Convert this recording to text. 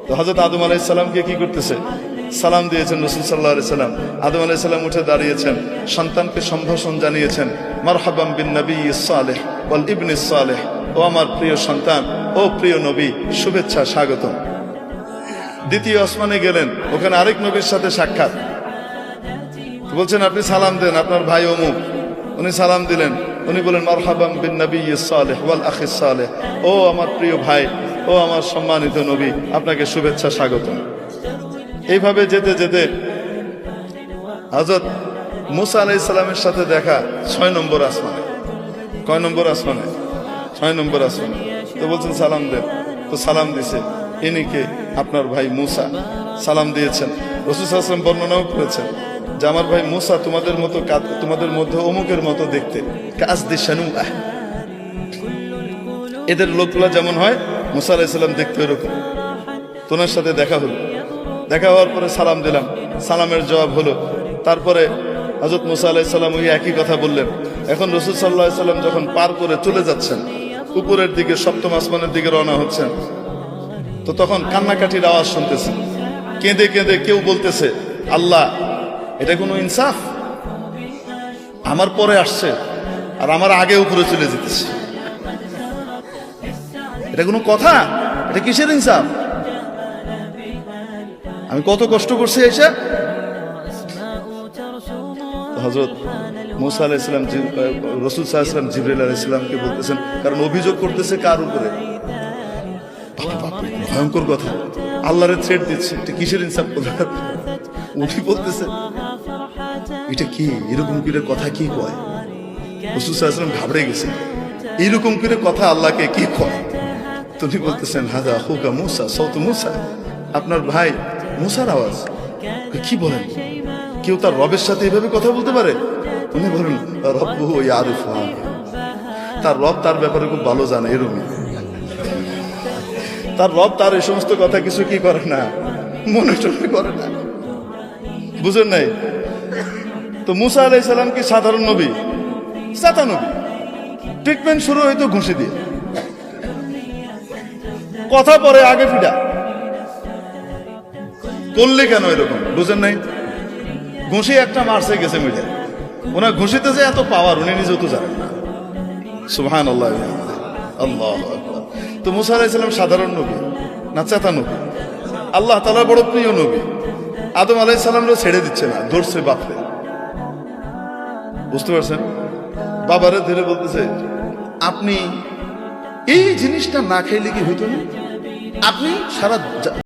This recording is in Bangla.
তো হযরত আদম আলাইহিস সালামকে কি করতেছে? সালাম দিয়েছেন রাসূল সাল্লাল্লাহু আলাইহি সাল্লাম। আদম আলাইহিস সালাম উঠে দাঁড়িয়েছেন, সন্তানকে সম্ভাষণ জানিয়েছেন, মারহাবাম বিন নবিয়্যিস সালেহ ওয়াল ইবনিস সালেহ, ও আমার প্রিয় সন্তান, ও প্রিয় নবী, শুভেচ্ছা, স্বাগতম। দ্বিতীয় আসমানে গেলেন, ওখানে আরেক নবীর সাথে সাক্ষাৎ। বলছেন আপনি সালাম দেন, আপনার ভাই অমুক। উনি সালাম দিলেন, উনি বলেন মারহাবাম বিন নবিয়্যিস সালেহ ওয়াল আখিস সালেহ, ও আমার প্রিয় ভাই, ও আমার সম্মানিত নবী, আপনাকে শুভেচ্ছা, স্বাগতম। এইভাবে যেতে যেতে হযরত মুসা আলাইহিস সালামের সাথে দেখা 6 নম্বর আসমানে। কয় নম্বর আসমানে? 6 নম্বর আসমানে। তো বলছেন সালাম দেন, তো সালাম দিছে। ইনি কে? আপনার ভাই মুসা। সালাম দিয়েছেন। রাসূল সাল্লাল্লাহু আলাইহি ওয়াসাল্লাম বর্ণনাও করেছেন যে আমার ভাই মুসা তোমাদের মতো, তোমাদের মধ্যে অমুকের মতো দেখতে, কাসদি শানুআহ, এদের লোকগুলা যেমন হয় মুসা আলাইহিস সালাম দেখতে এরকম। তোমার সাথে দেখা হলো, দেখা হওয়ার পরে সালাম দিলাম, সালামের জবাব হলো। তারপরে হযরত মুসা আলাইহিস সালাম ওই একই কথা বললেন। এখন রাসূল সাল্লাল্লাহু আলাইহি সাল্লাম যখন পার করে চলে যাচ্ছেন, উপরের দিকে সপ্তম আসমানের দিকে রওনা হচ্ছেন, তো তখন কান্নাকাটির আওয়াজ শুনতেছে। কেঁদে কেঁদে কেউ বলতেছে, আল্লাহ, এটা কোনো ইনসাফ? আমার পরে আসছে আর আমার আগে উপরে চলে যেতেছে, এটা কোনো কথা? এটা কিসের ইনসাফ? আমি কত কষ্ট করছি এসে। হযরত মুসা আলাইহিস সালাম রাসূল সাল্লাল্লাহু আলাইহি ওয়াসাল্লাম জিবরাইল আলাইহিস সালামকে বলতেছেন, কারণ অভিযোগ করতেছে কার উপরে? ভয়ঙ্কর কথা, আল্লাহরে থ্রেট দিচ্ছে, এটা কিসের ইনসাফ? উনি বলতেছে এটা কি, এরকম করে কথা কি কয়? রাসূল সাল্লাল্লাহু আলাইহি ওয়াসাল্লাম ঘাবড়ে গেছেন, এইরকম করে কথা আল্লাহকে কি কয়? তিনি বলতেছেন হাযা আখুকা মুসা, সাউত মুসা, আপনার ভাই মুসার আওয়াজ। কি বলেন? কেউ তার রবের সাথে এভাবে কথা বলতে পারে? উনি বলেন রব্বুহু ইয়ারিফু, তার রব তার ব্যাপারে খুব ভালো জানে। এরকমই তার রব তার এই সমস্ত কথা কিছু কি করে না, মনে করে না। বুঝেন নাই? তো মুসা আলাইহিস সালাম কি সাধারণ নবী? সাতা নবী। ট্রিটমেন্ট শুরু হইতো ঘুষি দিয়ে, কথা পরে আগে ফিডা করলে কেন এরকম? বুঝেন নাই? ঘুষি একটা মারছে, গেছে মিটে। ওনার ঘুষিতে যে এত পাওয়ার উনি নিজেও তো জানেন না। সুবহানাল্লাহ, আল্লাহু আকবার। তো মুসা আলাইহিস সালাম সাধারণ নবী না চেতা নবী? আল্লাহ তাআলার বড় প্রিয় নবী। আদম আলাইহিস সালামও ছেড়ে দিচ্ছে না, ধরছে বাপরে। বুঝতে পারছেন? বাবারে ধরে বলতেছে, আপনি এই জিনিসটা না খাইলে কি হইতো না? আপনি সারা